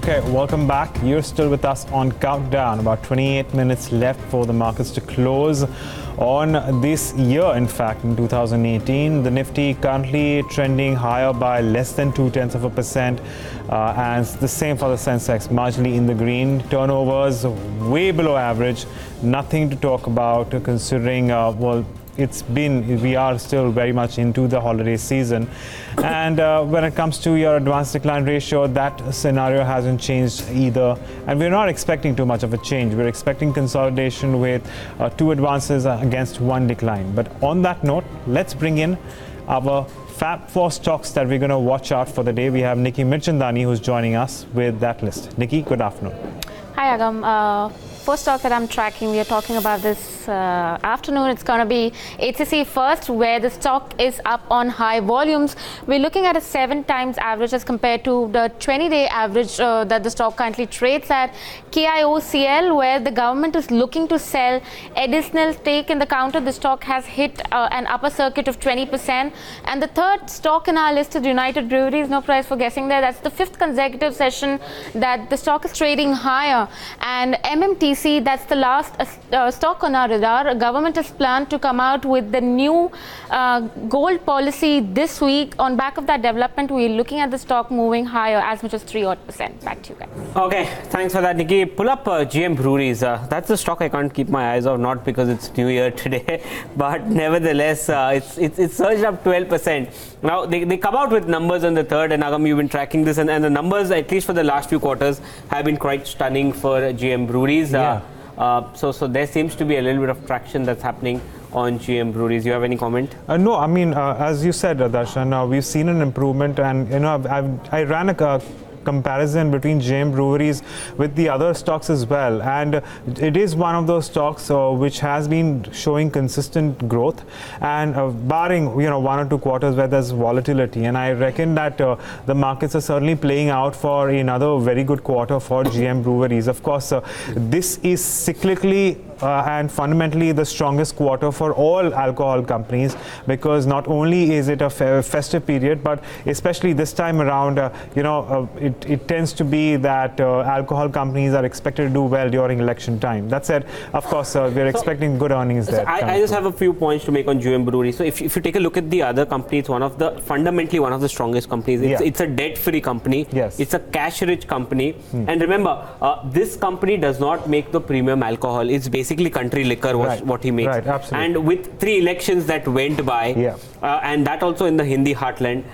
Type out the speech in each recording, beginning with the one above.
Okay, welcome back. You're still with us on Countdown. About 28 minutes left for the markets to close on this year. In fact, in 2018, the Nifty currently trending higher by less than 0.2%, and the same for the Sensex, marginally in the green. Turnovers way below average. Nothing to talk about considering, we are still very much into the holiday season. And when it comes to your advanced decline ratio, that scenario hasn't changed either. And we're not expecting too much of a change. We're expecting consolidation with 2 advances against 1 decline. But on that note, let's bring in our Fab 4 stocks that we're going to watch out for the day. We have Nikki Mirchandani who's joining us with that list. Nikki, good afternoon. Hi, Agam. First stock that I'm tracking, we are talking about this afternoon. It's going to be HCC first, where the stock is up on high volumes. We're looking at a 7 times average as compared to the 20-day average that the stock currently trades at. KIOCL, where the government is looking to sell additional stake in the counter. The stock has hit an upper circuit of 20%. And the third stock in our list is United Breweries. No price for guessing there. That's the 5th consecutive session that the stock is trading higher. And MMTC, that's the last stock on our radar. Government has planned to come out with the new gold policy this week. On back of that development, we're looking at the stock moving higher as much as 3%. Back to you guys. Okay, thanks for that, Nikki. Pull up GM Breweries. That's the stock I can't keep my eyes off, not because it's New Year today, but nevertheless, it's surged up 12%. Now, they come out with numbers on the 3rd, and Agam, you've been tracking this, and the numbers, at least for the last few quarters, have been quite stunning for GM Breweries. So there seems to be a little bit of traction that's happening on GM Breweries. You have any comment? No, I mean, as you said, Darshan, we've seen an improvement, and I ran a comparison between GM Breweries with the other stocks as well, and it is one of those stocks which has been showing consistent growth, and barring 1 or 2 quarters where there's volatility, and I reckon that the markets are certainly playing out for another very good quarter for GM Breweries. Of course, this is cyclically and fundamentally the strongest quarter for all alcohol companies, because not only is it a festive period, but especially this time around, it tends to be that alcohol companies are expected to do well during election time. That said, of course, we're expecting good earnings there. I just have a few points to make on GM Brewery. So if you take a look at the other company, it's fundamentally one of the strongest companies. It's a debt-free company. Yes. It's a cash-rich company. And remember, this company does not make the premium alcohol. It's basically country liquor, what he makes. Right, absolutely. And with 3 elections that went by, and that also in the Hindi heartland,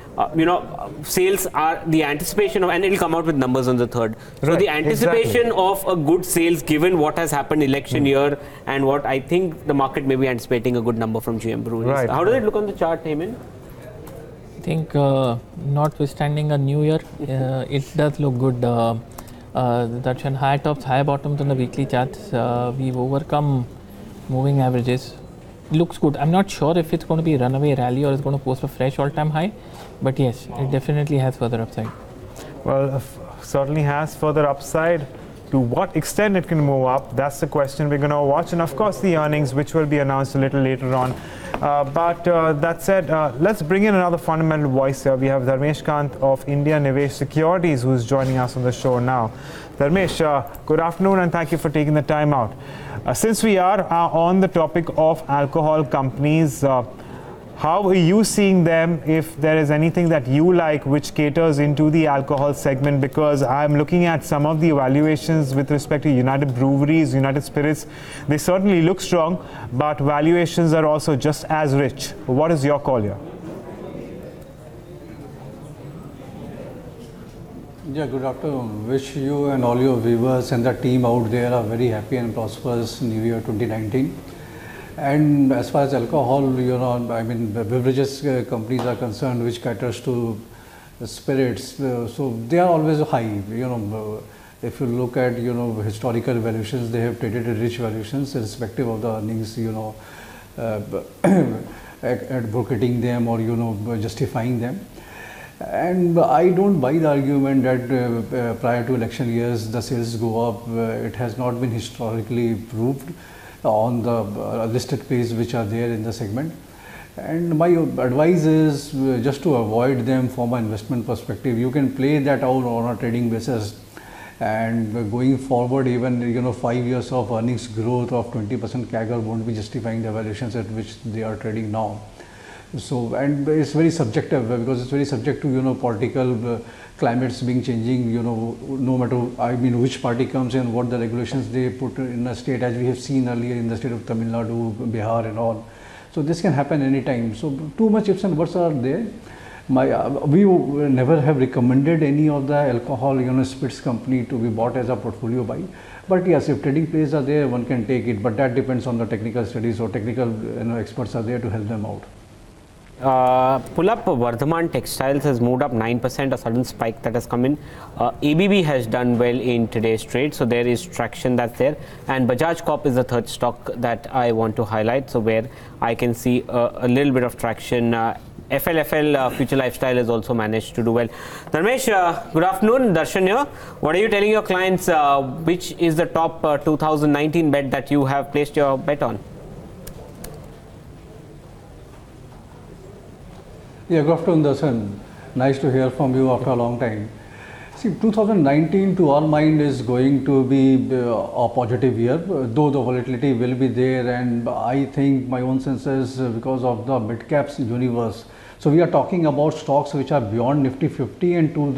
sales are the anticipation of, and it'll come out with numbers on the 3rd. So the anticipation of a good sales, given what has happened election year, and what I think the market may be anticipating a good number from GM Breweries. Right. How does it look on the chart, Heyman? I think notwithstanding a new year, it does look good. That's on high tops, high bottoms on the weekly charts. We've overcome moving averages. Looks good. I'm not sure if it's going to be a runaway rally or it's going to post a fresh all-time high, but yes, it definitely has further upside. Well, certainly has further upside. To what extent it can move up, that's the question we're going to watch. And of course, the earnings, which will be announced a little later on. But that said, let's bring in another fundamental voice here. We have Dharmesh Kant of IndiaNivesh Securities, who's joining us on the show now. Dharmesh, good afternoon, and thank you for taking the time out. Since we are on the topic of alcohol companies, how are you seeing them, if there is anything that you like which caters into the alcohol segment? Because I'm looking at some of the evaluations with respect to United Breweries, United Spirits. They certainly look strong, but valuations are also just as rich. What is your call here? Yeah, good afternoon. Wish you and all your viewers and the team out there a very happy and prosperous New Year 2019. And as far as alcohol, beverages companies are concerned, which caters to spirits, so they are always high. If you look at historical valuations, they have traded at rich valuations, irrespective of the earnings. Advocating them or justifying them. And I don't buy the argument that prior to election years the sales go up. It has not been historically proved on the listed plays which are there in the segment. And my advice is just to avoid them from an investment perspective. You can play that out on a trading basis, and going forward, even 5 years of earnings growth of 20% CAGR won't be justifying the valuations at which they are trading now. So, and it's very subjective because it's very subject to political climates being changing, no matter which party comes in, what the regulations they put in a state, as we have seen earlier in the state of Tamil Nadu, Bihar and all. So this can happen anytime. So too much ifs and buts are there. We never have recommended any of the alcohol spirits company to be bought as a portfolio buy. But yes, if trading plays are there, one can take it. But that depends on the technical studies, or technical experts are there to help them out. Pull up Vardhaman Textiles has moved up 9%, a sudden spike that has come in. ABB has done well in today's trade, so there is traction that's there. And Bajaj Corp is the third stock that I want to highlight, so where I can see a little bit of traction. FLFL Future Lifestyle has also managed to do well. Dharmesh, good afternoon. Darshan here. What are you telling your clients? Which is the top 2019 bet that you have placed your bet on? Yeah, good afternoon, Darshan. Nice to hear from you after a long time. See, 2019 to our mind is going to be a positive year, though the volatility will be there, and I think my own sense is because of the mid-caps universe. So we are talking about stocks which are beyond Nifty 50 and to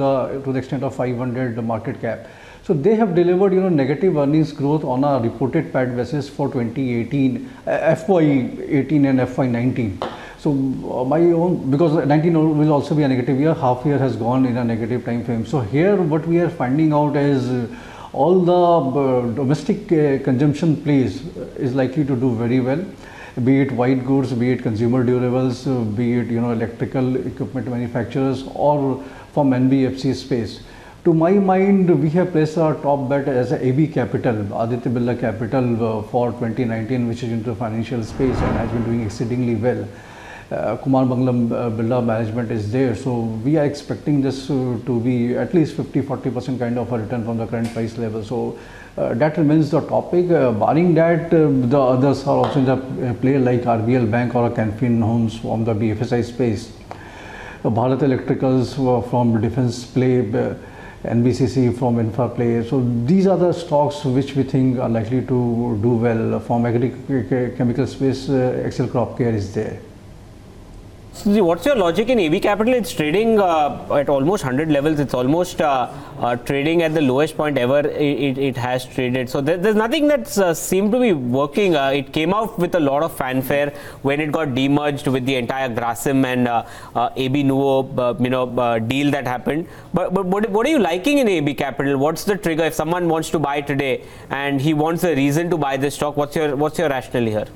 the extent of 500 market cap. So they have delivered negative earnings growth on a reported PAT basis for 2018, FY18 and FY19. So my own, because 19 will also be a negative year, half year has gone in a negative time frame. So here what we are finding out is all the domestic consumption plays is likely to do very well, be it white goods, be it consumer durables, be it electrical equipment manufacturers, or from NBFC space. To my mind, we have placed our top bet as a AB Capital, Aditya Birla Capital for 2019, which is into the financial space and has been doing exceedingly well. Kumar Banglam Birla management is there, so we are expecting this to be at least 50-40% kind of a return from the current price level. So that remains the topic. Barring that, the others are also in the play, like RBL Bank or Canfin Homes from the BFSI space, Bharat Electricals from defense play, NBCC from infra play. So these are the stocks which we think are likely to do well. From agri-chemical space, Excel Crop Care is there. So what's your logic in AB Capital? It's trading at almost 100 levels. It's almost trading at the lowest point ever it has traded. So there's nothing that's seemed to be working. It came out with a lot of fanfare when it got demerged with the entire Grasim and AB Nuvo deal that happened. But what are you liking in AB Capital? What's the trigger? If someone wants to buy today and he wants a reason to buy this stock, what's your rationale here?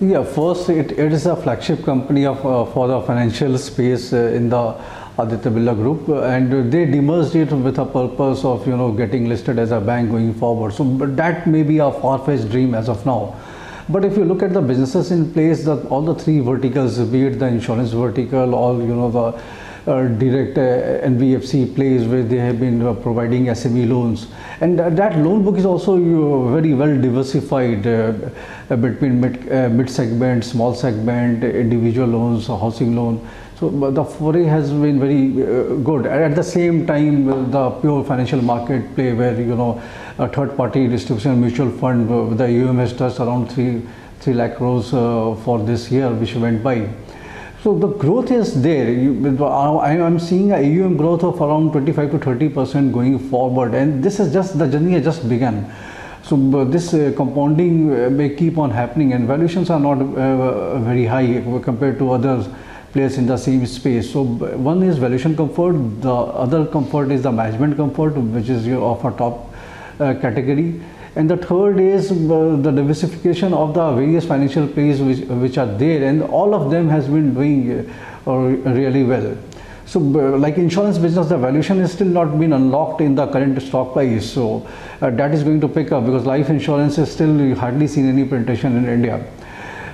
Yeah, first it is a flagship company for the financial space in the Aditya Birla Group, and they demerged it with a purpose of getting listed as a bank going forward. So but that may be a far-fetched dream as of now. But if you look at the businesses in place, all the three verticals, be it the insurance vertical or the direct NBFC plays where they have been providing SME loans, and that loan book is also very well diversified between mid segment, small segment, individual loans, housing loan. So the foray has been very good. At the same time, the pure financial market play where a third party distribution mutual fund, the AUM has touched around 3 lakh crores for this year which went by. So the growth is there. I'm seeing a AUM growth of around 25 to 30% going forward, and this is just the journey has just begun. So this compounding may keep on happening, and valuations are not very high compared to other players in the same space. So one is valuation comfort, the other comfort is the management comfort, which is of a top category. And the third is the diversification of the various financial plays which are there, and all of them has been doing really well. So like insurance business, the valuation is still not been unlocked in the current stock price. So that is going to pick up because life insurance is still hardly seen any penetration in India.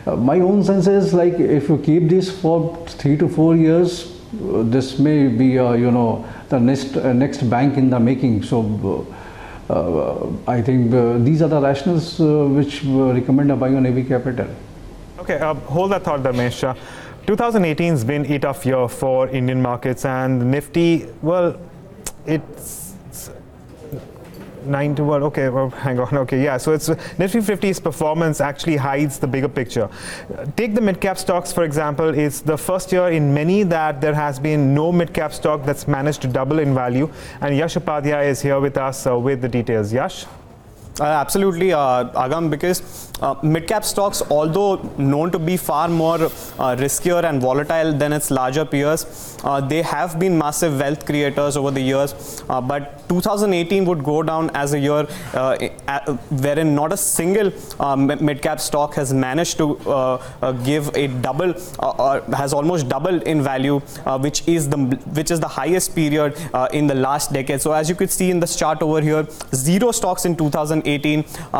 My own sense is like if you keep this for 3 to 4 years, this may be the next bank in the making. So I think these are the rationals which recommend a buy on AB Capital. Okay, hold that thought, Dharmesh. 2018 has been a tough year for Indian markets, and the Nifty, well, it's 9 to 1. Okay, well, hang on. Okay, yeah. So it's Nifty 50's performance actually hides the bigger picture. Take the mid-cap stocks, for example. It's the first year in many that there has been no mid-cap stock that's managed to double in value. And Yash Upadhyay is here with us with the details. Yash? Absolutely, Agam, because mid-cap stocks, although known to be far more riskier and volatile than its larger peers, they have been massive wealth creators over the years. But 2018 would go down as a year wherein not a single mid-cap stock has managed to give a double, or has almost doubled in value, which is the highest period in the last decade. So as you could see in this chart over here, zero stocks in 2018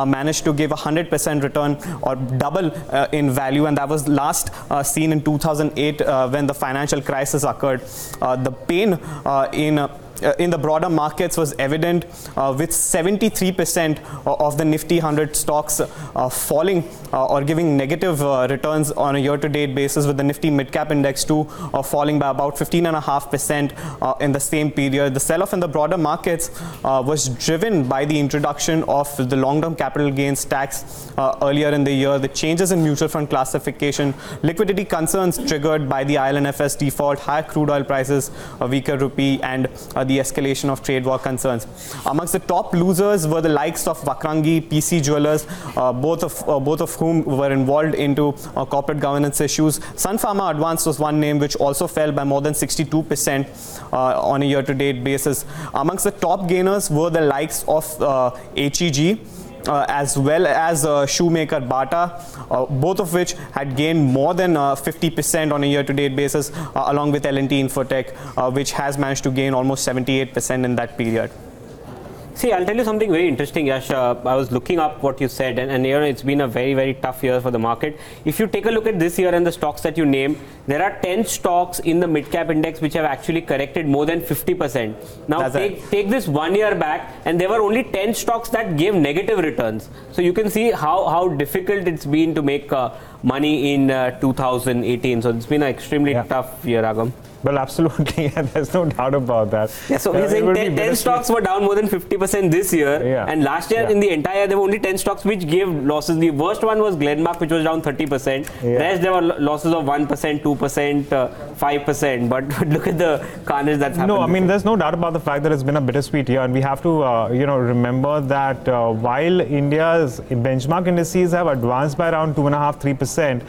managed to give 100% return or double in value, and that was last seen in 2008 when the financial crisis occurred. The pain in the broader markets was evident with 73% of the Nifty 100 stocks falling or giving negative returns on a year-to-date basis, with the Nifty mid-cap index too falling by about 15.5% in the same period. The sell-off in the broader markets was driven by the introduction of the long-term capital gains tax earlier in the year, the changes in mutual fund classification, liquidity concerns triggered by the IL&FS default, higher crude oil prices, a weaker rupee, and the escalation of trade war concerns. Amongst the top losers were the likes of Vakrangi, PC Jewelers, both of whom were involved into corporate governance issues. Sun Pharma Advanced was one name which also fell by more than 62% on a year-to-date basis. Amongst the top gainers were the likes of HEG, as well as shoemaker Bata, both of which had gained more than 50% on a year-to-date basis, along with L&T Infotech, which has managed to gain almost 78% in that period. See, I'll tell you something very interesting, Yash. I was looking up what you said, and you know, it's been a very, very tough year for the market. If you take a look at this year and the stocks that you name, there are 10 stocks in the mid-cap index which have actually corrected more than 50%. Now, take this 1 year back, and there were only 10 stocks that gave negative returns. So you can see how difficult it's been to make money in 2018. So it's been an extremely tough year, Agam. Well, absolutely. Yeah, there's no doubt about that. Yeah, so we're saying 10 stocks were down more than 50% this year. And last year, in the entire year, there were only 10 stocks which gave losses. The worst one was Glenmark, which was down 30%. Rest, there were losses of 1%, 2%, 5%. But look at the carnage that's happened. No, I mean, there's no doubt about the fact that it's been a bittersweet year. And we have to, remember that while India's benchmark indices have advanced by around 2.5–3%,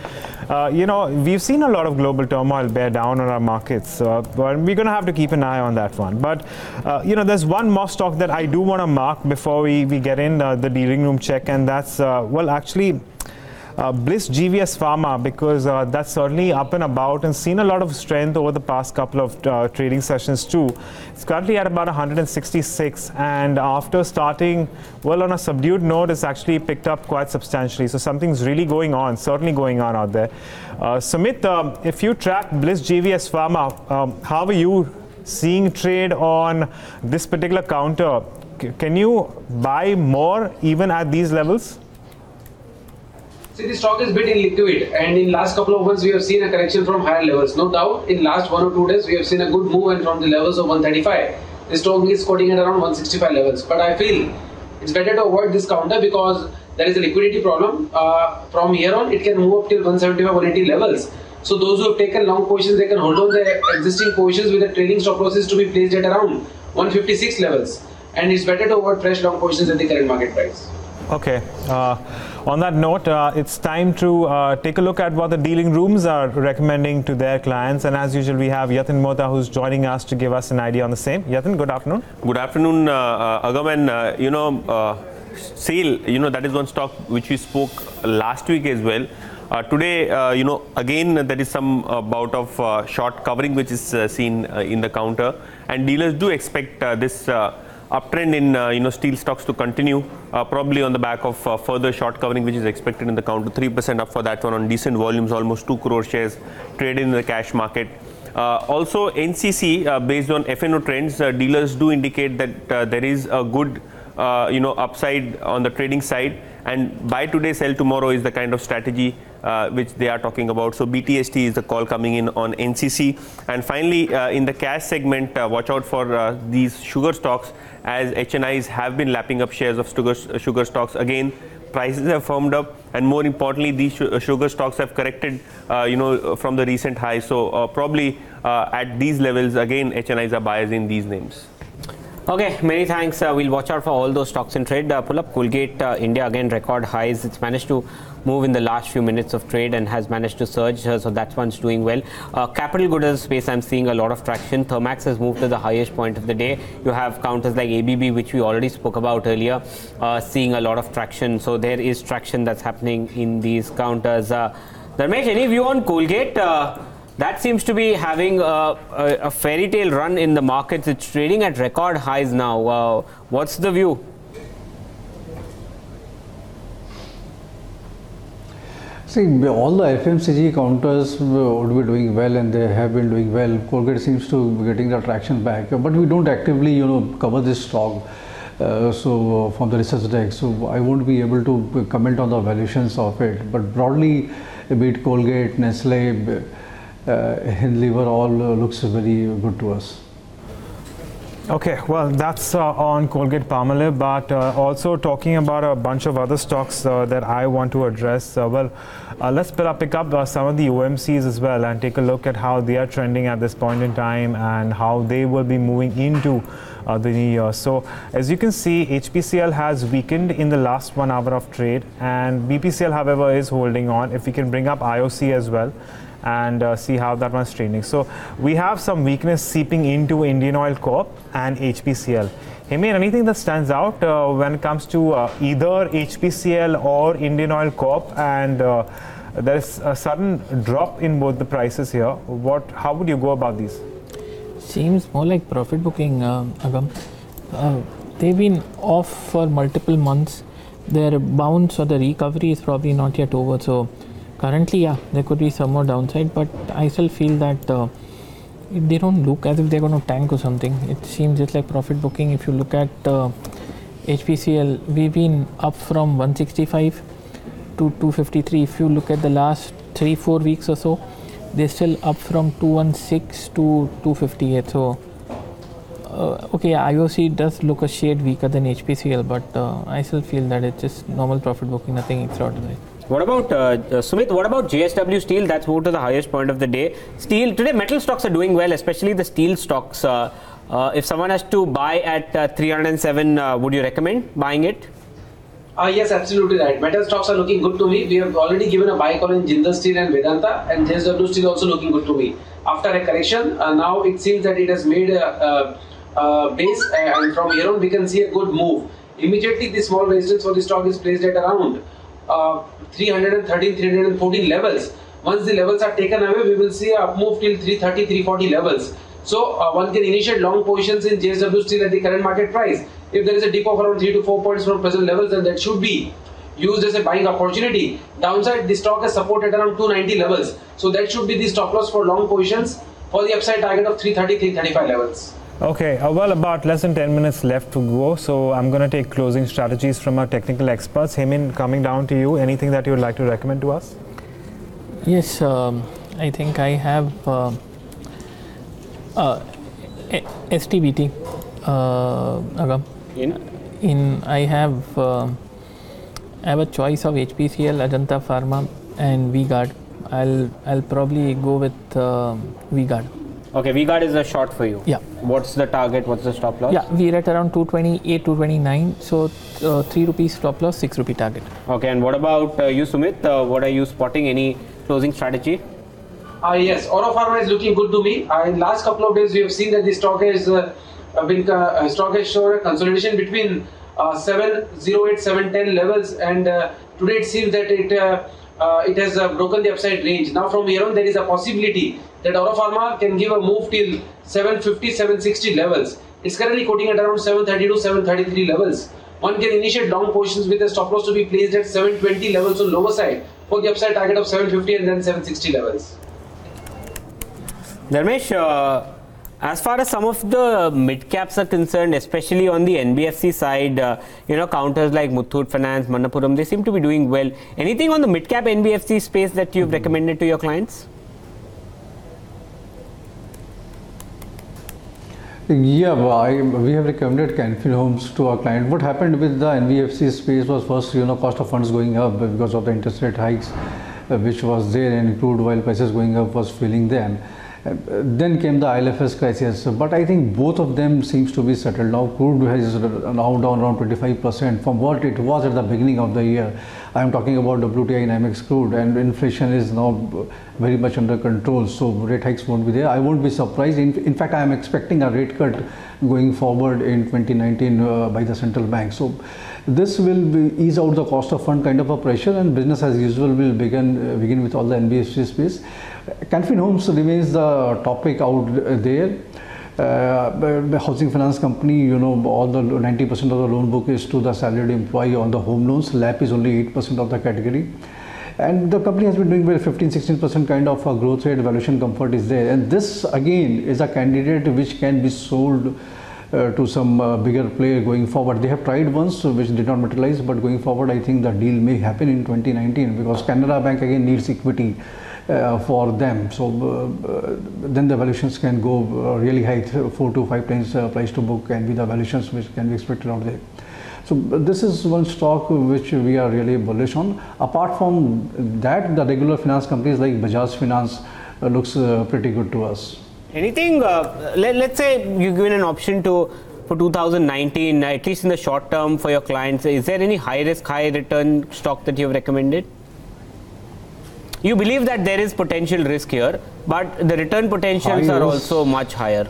we've seen a lot of global turmoil bear down on our markets. But we're going to have to keep an eye on that one. But, there's one more stock that I do want to mark before we get in the dealing room check, and that's, Bliss GVS Pharma, because that's certainly up and about and seen a lot of strength over the past couple of trading sessions too. It's currently at about 166, and after starting, well, on a subdued note, it's actually picked up quite substantially. So something's really going on, certainly going on out there. Sumit, if you track Bliss GVS Pharma, how are you seeing trade on this particular counter? Can you buy more even at these levels? See, the stock is a bit illiquid, and in last couple of months we have seen a correction from higher levels. No doubt, in last 1 or 2 days we have seen a good movement from the levels of 135. The stock is quoting at around 165 levels. But I feel it's better to avoid this counter because there is a liquidity problem. From here on, it can move up till 175, 180 levels. So those who have taken long positions, they can hold on their existing positions with the trailing stop losses to be placed at around 156 levels. And it's better to avoid fresh long positions at the current market price. Okay. On that note, it's time to take a look at what the dealing rooms are recommending to their clients. And as usual, we have Yatin Mohta, who's joining us to give us an idea on the same. Yatin, good afternoon. Good afternoon, Agam. And, SAIL, that is one stock which we spoke last week as well. Today, again, there is some bout of short covering which is seen in the counter. And dealers do expect this uptrend in steel stocks to continue, probably on the back of further short covering which is expected in the counter. 3% up for that one on decent volumes, almost 2 crore shares traded in the cash market. Also, NCC, based on FNO trends, dealers do indicate that there is a good upside on the trading side, and buy today, sell tomorrow is the kind of strategy which they are talking about. So BTST is the call coming in on NCC. And finally, in the cash segment, watch out for these sugar stocks, as HNIs have been lapping up shares of sugar stocks. Again, prices have firmed up, and more importantly, these sugar stocks have corrected, from the recent highs. So probably at these levels, again, HNIs are buyers in these names. Okay, many thanks. We'll watch out for all those stocks in trade. Pull up Colgate India, again record highs. It's managed to move in the last few minutes of trade and has managed to surge, so that one's doing well. Capital goods as a space, I'm seeing a lot of traction. Thermax has moved to the highest point of the day. You have counters like ABB, which we already spoke about earlier, seeing a lot of traction. So there is traction that's happening in these counters. Dharmesh, any view on Colgate? That seems to be having a fairy tale run in the markets. It's trading at record highs now. What's the view? See, all the FMCG counters would be doing well, and they have been doing well. Colgate seems to be getting the traction back, but we don't actively, cover this stock. So from the research deck, so I won't be able to comment on the valuations of it. But broadly, be it Colgate, Nestle, Unilever, all looks very good to us. Okay, well, that's on Colgate-Palmolive, but also talking about a bunch of other stocks that I want to address. Let's pick up some of the OMCs as well and take a look at how they are trending at this point in time and how they will be moving into the new year. So, as you can see, HPCL has weakened in the last 1 hour of trade, and BPCL, however, is holding on. If we can bring up IOC as well and see how that one's trading. So we have some weakness seeping into Indian Oil Corp and HPCL. Hemant, anything that stands out when it comes to either HPCL or Indian Oil Corp, and there is a sudden drop in both the prices here. How would you go about these? Seems more like profit booking, Agam. They've been off for multiple months. Their bounce or the recovery is probably not yet over. So currently, yeah, there could be some more downside, but I still feel that they don't look as if they're going to tank or something. It seems just like profit booking. If you look at HPCL, we've been up from 165 to 253. If you look at the last 3-4 weeks or so, they're still up from 216 to 258. So, okay, IOC does look a shade weaker than HPCL, but I still feel that it's just normal profit booking, nothing extraordinary. What about Sumit? What about JSW Steel? That's moved to the highest point of the day. Steel today, metal stocks are doing well, especially the steel stocks. If someone has to buy at 307, would you recommend buying it? Yes, absolutely right. Metal stocks are looking good to me. We have already given a buy call in Jindal Steel and Vedanta, and JSW Steel also looking good to me. After a correction, now it seems that it has made a base, and from here on we can see a good move. Immediately, the small resistance for the stock is placed at around 313, 314 levels. Once the levels are taken away, we will see a up move till 330, 340 levels. So one can initiate long positions in JSW Steel at the current market price. If there is a dip of around 3 to 4 points from present levels, then that should be used as a buying opportunity. Downside, the stock is supported around 290 levels. So that should be the stop loss for long positions for the upside target of 330, 335 levels. Okay, well, about less than 10 minutes left to go, so I'm going to take closing strategies from our technical experts. Hemant, coming down to you, anything that you would like to recommend to us? Yes, I think I have STBT, Agam. I have a choice of HPCL, Ajanta Pharma, and V-Guard. I'll probably go with V-Guard. Okay, V-Guard is a short for you. Yeah. What's the target? What's the stop loss? Yeah, we're at around 228, 229. So 3 rupees stop loss, 6 rupee target. Okay, and what about you, Sumit? What are you spotting? Any closing strategy? Yes, Oro Pharma is looking good to me. In last couple of days, we have seen that the stock has stock has shown a consolidation between 708, 710 levels, and today it seems that it has broken the upside range. Now from here on, there is a possibility that Oro Pharma can give a move till 750, 760 levels. It's currently quoting at around 732, 733 levels. One can initiate long positions with a stop loss to be placed at 720 levels on lower side for the upside target of 750 and then 760 levels. Dharmesh, As far as some of the mid caps are concerned, especially on the NBFC side, counters like Muthoot Finance, Manappuram, they seem to be doing well. Anything on the mid cap NBFC space that you've recommended to your clients? Yeah, we have recommended Canfield Homes to our client. What happened with the NBFC space was first, cost of funds going up because of the interest rate hikes, which was there, and crude oil prices going up was feeling them. Then came the ILFS crisis, but I think both of them seems to be settled now. Crude is now down around 25% from what it was at the beginning of the year. I am talking about WTI and MX crude, and inflation is now very much under control, so rate hikes won't be there. I won't be surprised. In fact, I am expecting a rate cut going forward in 2019 by the central bank. So this will ease out the cost of fund kind of a pressure, and business as usual will begin with all the NBFC space. Canfield Homes remains the topic out there. The housing finance company, all the 90% of the loan book is to the salaried employee on the home loans. LAP is only 8% of the category. And the company has been doing well, 15-16% kind of a growth rate, valuation comfort is there. And this again is a candidate which can be sold to some bigger player going forward. They have tried once, which did not materialize, but going forward, I think the deal may happen in 2019 because Canara Bank again needs equity for them. So then the valuations can go really high, 4 to 5 times price to book can be the valuations which can be expected out there. So this is one stock which we are really bullish on. Apart from that, the regular finance companies like Bajaj Finance looks pretty good to us. Anything, let's say you're given an option for 2019, at least in the short term for your clients, is there any high risk, high return stock that you've recommended? You believe that there is potential risk here, but the return potentials are also much higher.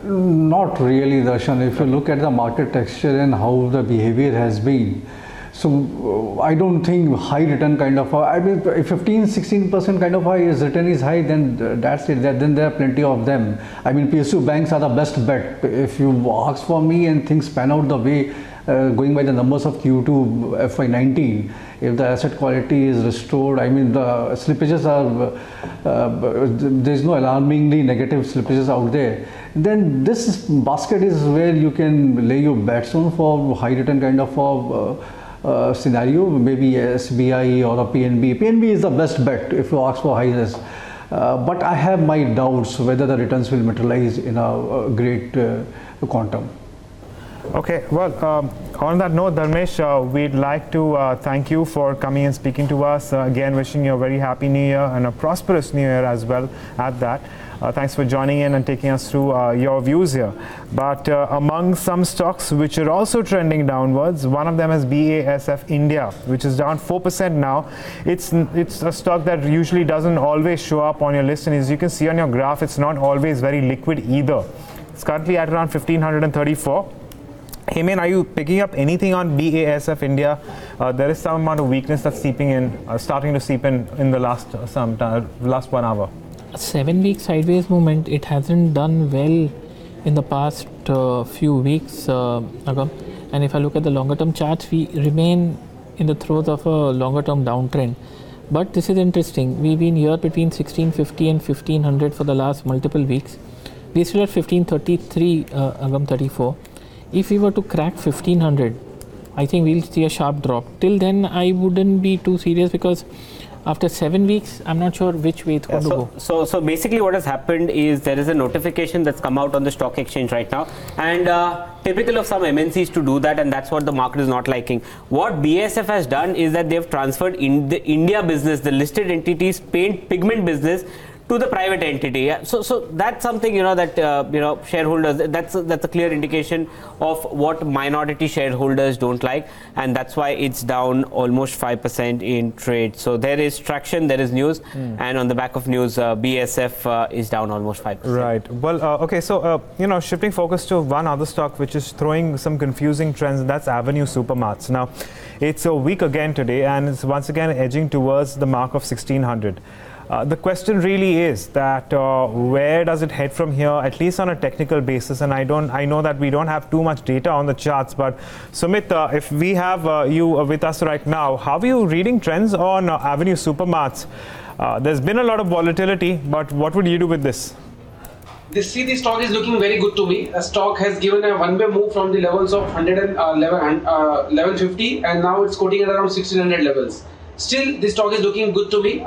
Not really, Darshan. If you look at the market texture and how the behavior has been, so I don't think high return kind of, I mean, if 15-16% kind of return is high, then that's it. Then there are plenty of them. I mean, PSU banks are the best bet. If you ask for me and things pan out the way, going by the numbers of Q2 FY19, if the asset quality is restored, I mean the slippages are, there is no alarmingly negative slippages out there, then this basket is where you can lay your bets on for high return kind of scenario, maybe SBI or a PNB. PNB is the best bet if you ask for high risk. But I have my doubts whether the returns will materialize in a great quantum. Okay, well, on that note, Dharmesh, we'd like to thank you for coming and speaking to us. Again, wishing you a very happy new year and a prosperous new year as well at that. Thanks for joining in and taking us through your views here. But among some stocks which are also trending downwards, one of them is BASF India, which is down 4% now. It's a stock that usually doesn't always show up on your list, and as you can see on your graph, it's not always very liquid either. It's currently at around 1534. Heyman, are you picking up anything on BASF India? There is some amount of weakness that's seeping in, starting to seep in the last 1 hour. 7 week sideways movement. It hasn't done well in the past few weeks, and if I look at the longer term charts, we remain in the throes of a longer term downtrend. But this is interesting. We've been here between 1650 and 1500 for the last multiple weeks. We're still at 1533, 34. If we were to crack 1500, I think we'll see a sharp drop. Till then, I wouldn't be too serious because after 7 weeks, I'm not sure which way it's going to go. So basically what has happened is there is a notification that's come out on the stock exchange right now, and typical of some MNCs to do that, and that's what the market is not liking. What BASF has done is that they've transferred in the India business, the listed entities pigment business, to the private entity. So that's something, that shareholders, that's a clear indication of what minority shareholders don't like, and that's why it's down almost 5% in trade. So there is traction, there is news, and on the back of news, BASF is down almost 5%. Right. Well, okay, so shifting focus to one other stock which is throwing some confusing trends, and that's Avenue Supermarts. Now, it's a week again today, and it's once again edging towards the mark of 1600. The question really is that where does it head from here, at least on a technical basis? And I know that we don't have too much data on the charts, but Sumit, if we have you with us right now, how are you reading trends on Avenue Supermarts? There's been a lot of volatility, but what would you do with this? The stock is looking very good to me. The stock has given a one-way move from the levels of 1150 and now it's quoting at around 1600 levels. Still, the stock is looking good to me.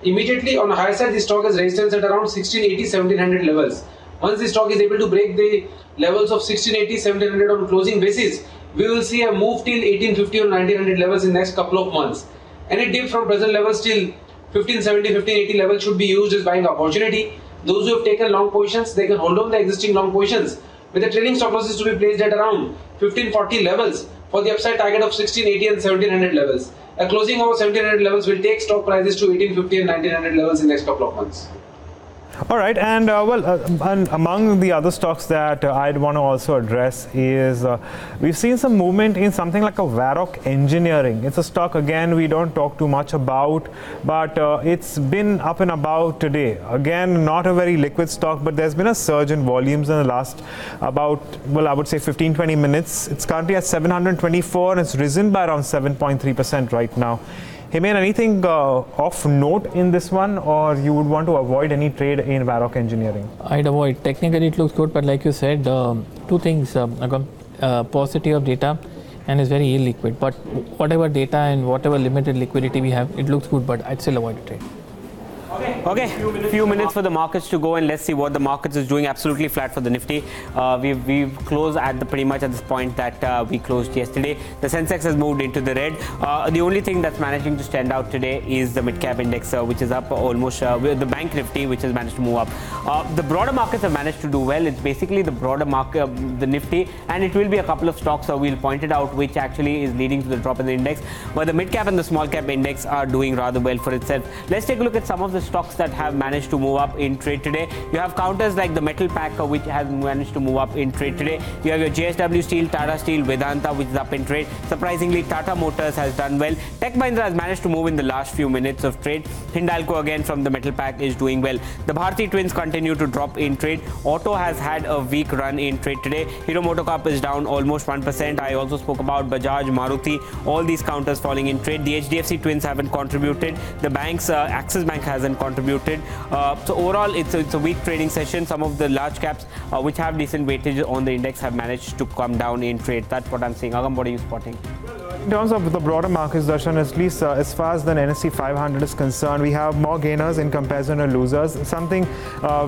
Immediately on the higher side, the stock has resistance at around 1680, 1700 levels. Once the stock is able to break the levels of 1680, 1700 on closing basis, we will see a move till 1850 or 1900 levels in next couple of months. Any dip from present levels till 1570, 1580 levels should be used as buying opportunity. Those who have taken long positions, they can hold on the existing long positions with the trailing stop losses to be placed at around 1540 levels for the upside target of 1680 and 1700 levels. A closing over 1700 levels will take stock prices to 1850 and 1900 levels in the next couple of months. All right, and and among the other stocks that I'd want to also address is we've seen some movement in something like a Varroc Engineering. It's a stock, again, we don't talk too much about, but it's been up and about today. Again, not a very liquid stock, but there's been a surge in volumes in the last about, well, I would say 15-20 minutes. It's currently at 724 and it's risen by around 7.3% right now. Hemant, anything of note in this one, or you would want to avoid any trade in Varroc Engineering? I'd avoid. Technically it looks good, but like you said, two things, paucity of data and is very illiquid. But whatever data and whatever limited liquidity we have, it looks good, but I'd still avoid a trade. Okay, few minutes for the markets to go, and let's see what the markets is doing. Absolutely flat for the Nifty. We've closed at the pretty much at this point that we closed yesterday. The Sensex has moved into the red. The only thing that's managing to stand out today is the mid cap index, which is up almost the bank Nifty, which has managed to move up. The broader markets have managed to do well. It's basically the broader market, the Nifty, and it will be a couple of stocks. We'll point it out which actually is leading to the drop in the index. But the mid cap and the small cap index are doing rather well for itself. Let's take a look at some of the stocks that have managed to move up in trade today. You have counters like the metal pack, which has managed to move up in trade today. You have your JSW Steel, Tata Steel, Vedanta, which is up in trade. Surprisingly, Tata Motors has done well. Tech Mahindra has managed to move in the last few minutes of trade. Hindalco again from the metal pack is doing well. The Bharti Twins continue to drop in trade. Auto has had a weak run in trade today. Hero MotoCorp is down almost 1%. I also spoke about Bajaj, Maruti, all these counters falling in trade. The HDFC Twins haven't contributed. The banks, Axis Bank hasn't contributed. So overall, it's a weak trading session. Some of the large caps which have decent weightage on the index have managed to come down in trade. That's what I'm saying. Agam, what are you spotting? In terms of the broader markets, Darshan, at least as far as the NSE 500 is concerned, we have more gainers in comparison to losers, something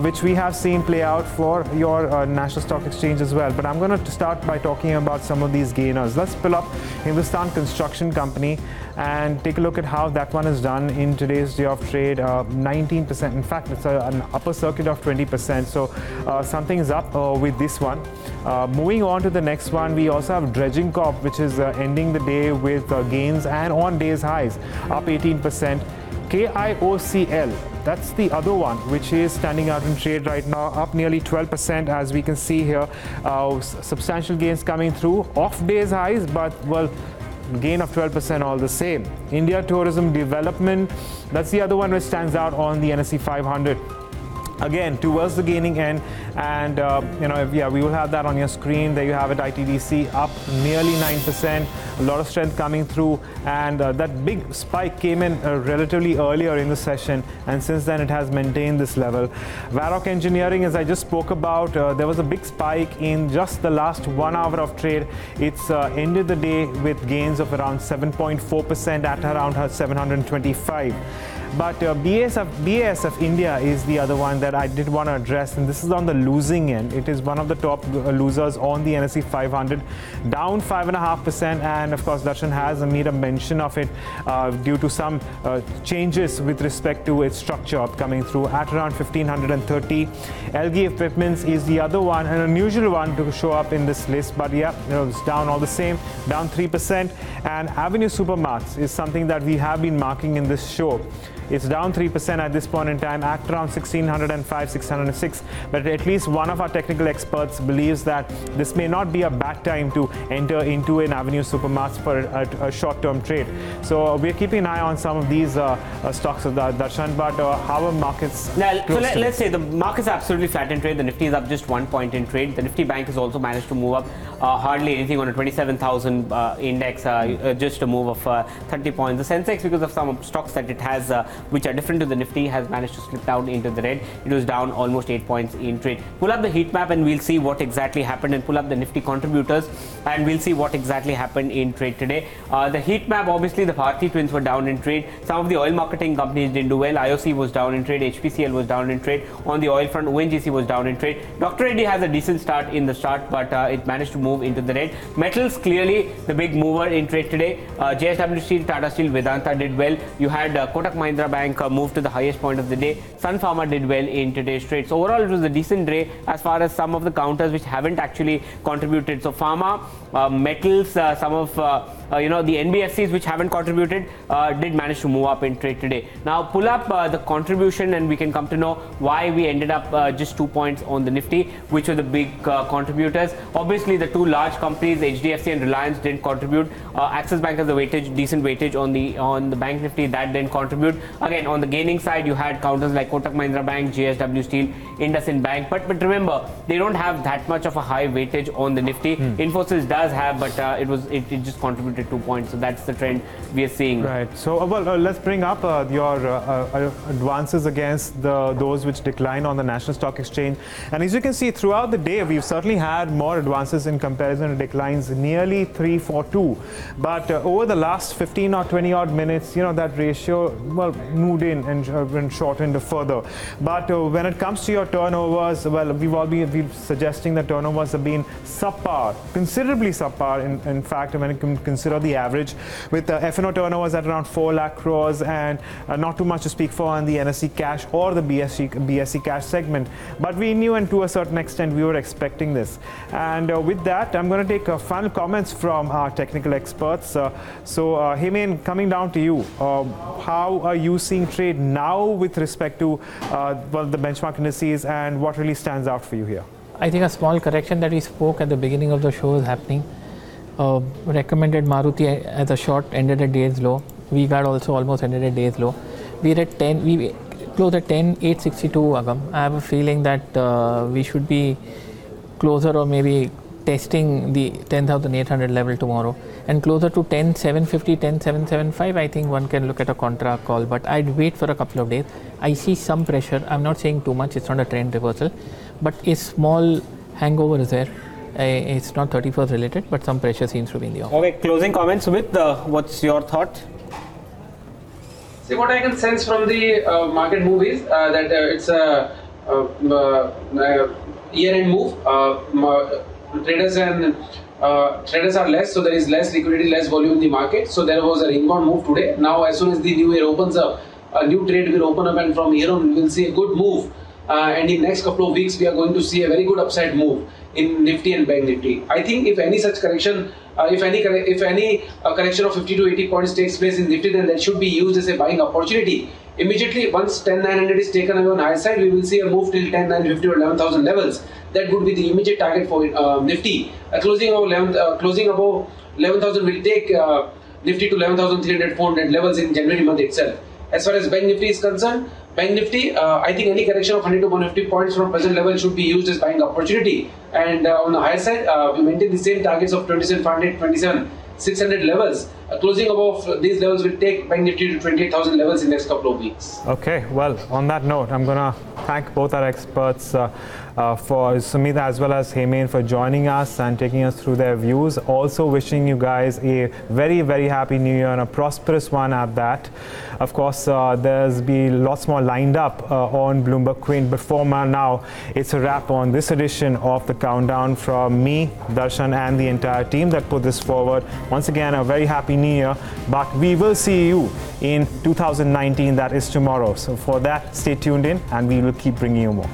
which we have seen play out for your National Stock Exchange as well. But I'm going to start by talking about some of these gainers. Let's pull up Hindustan Construction Company and take a look at how that one is done in today's day of trade. 19%. In fact, it's an upper circuit of 20%. So something is up with this one. Moving on to the next one, we also have Dredging Corp, which is ending the day with gains and on day's highs, up 18%. KIOCL, that's the other one which is standing out in trade right now, up nearly 12%, as we can see here. Substantial gains coming through off day's highs, but well, gain of 12% all the same. India Tourism Development, that's the other one which stands out on the NSE 500. Again, towards the gaining end, and we will have that on your screen. There you have it, ITDC up nearly 9%, a lot of strength coming through, and that big spike came in relatively earlier in the session, and since then it has maintained this level. Varroc Engineering, as I just spoke about, there was a big spike in just the last 1 hour of trade. It's ended the day with gains of around 7.4% at around 725. But BASF India is the other one that I did want to address, and this is on the losing end. It is one of the top losers on the NSE 500, down 5.5%, and of course Darshan has made a mention of it due to some changes with respect to its structure coming through at around 1530. LG Equipments is the other one, an unusual one to show up in this list, but yeah, it's down all the same, down 3%. And Avenue Supermarts is something that we have been marking in this show. It's down 3% at this point in time, at around 1605, 1606. But at least one of our technical experts believes that this may not be a bad time to enter into an Avenue Supermarts for a short-term trade. So we're keeping an eye on some of these stocks of Darshan. But how are markets? Now, so let's say the market's absolutely flat in trade. The Nifty is up just 1 point in trade. The Nifty Bank has also managed to move up hardly anything on a 27,000 index, just a move of 30 points. The Sensex, because of some stocks that it has which are different to the Nifty, has managed to slip down into the red. It was down almost 8 points in trade. Pull up the heat map and we'll see what exactly happened, and pull up the Nifty contributors and we'll see what exactly happened in trade today. The heat map, obviously the Bharti twins were down in trade. Some of the oil marketing companies didn't do well. IOC was down in trade. HPCL was down in trade. On the oil front, ONGC was down in trade. Dr. Reddy has a decent start in the start, but it managed to move into the red. Metals, clearly the big mover in trade today. JSW Steel, Tata Steel, Vedanta did well. You had Kotak Mahindra Bank move to the highest point of the day. Sun Pharma did well in today's trade. So overall, it was a decent day as far as some of the counters which haven't actually contributed. So pharma, metals, some of the NBFCs which haven't contributed did manage to move up in trade today. Now pull up the contribution and we can come to know why we ended up just 2 points on the Nifty, which were the big contributors. Obviously the two large companies, HDFC and Reliance, didn't contribute. Axis Bank has a weightage, decent weightage on the Bank Nifty, that didn't contribute. Again, on the gaining side, you had counters like Kotak Mahindra Bank, JSW Steel, IndusInd Bank, but remember, they don't have that much of a high weightage on the Nifty. Infosys does have, but it just contributed 2 points. So that's the trend we are seeing. Right. So let's bring up your advances against those which declined on the National Stock Exchange. And as you can see, throughout the day, we've certainly had more advances in comparison to declines, nearly 3-4-2. But over the last 15 or 20 odd minutes, that ratio moved in and shortened further. But when it comes to your turnovers, we've all been suggesting that turnovers have been subpar, considerably subpar. In fact, when you can consider the average, with F&O turnovers at around 4 lakh crores and not too much to speak for on the NSE cash or the BSE cash segment. But we knew, and to a certain extent, we were expecting this. And with that, I'm going to take final comments from our technical experts. So Heyman, coming down to you, how are you seeing trade now with respect to the benchmark indices, and what really stands out for you here? I think a small correction that we spoke at the beginning of the show is happening. Recommended Maruti as a short ended at day's low. V-Guard also almost ended at day's low. We closed at 10,862, Agam. I have a feeling that we should be closer, or maybe testing the 10,800 level tomorrow, and closer to 10,750, 10,775. I think one can look at a contra call, but I'd wait for a couple of days. I see some pressure. I'm not saying too much. It's not a trend reversal, but a small hangover is there. It's not 31st related, but some pressure seems to be in the offer. Okay, closing comments, Sumit. What's your thought? See, what I can sense from the market move is that it's a year-end move. Traders are less, so there is less liquidity, less volume in the market. So there was a inbound move today. Now, as soon as the new year opens up, a new trade will open up, and from here on, we will see a good move. And in next couple of weeks, we are going to see a very good upside move in Nifty and Bank Nifty. I think if any such correction, if any correction of 50 to 80 points takes place in Nifty, then that should be used as a buying opportunity. Immediately, once 10,900 is taken away on high side, we will see a move till 10,950 or 11,000 levels. That would be the immediate target for Nifty. Closing above 11,000 will take Nifty to 11,300, 400 levels in January month itself. As far as Bank Nifty is concerned, Bank Nifty, I think any correction of 100 to 150 points from present level should be used as buying opportunity. And on the higher side, we maintain the same targets of 27,500, 27,600 levels. Closing above these levels will take Bank Nifty to 28,000 levels in the next couple of weeks. Okay, well, on that note, I'm going to thank both our experts, for Sumit as well as Heyman, for joining us and taking us through their views. Also wishing you guys a very, very happy new year and a prosperous one at that. Of course, there's been lots more lined up on Bloomberg Queen. But for now, it's a wrap on this edition of the Countdown from me, Darshan, and the entire team that put this forward. Once again, a very happy new year, but we will see you in 2019, that is tomorrow. So for that, stay tuned in and we will keep bringing you more.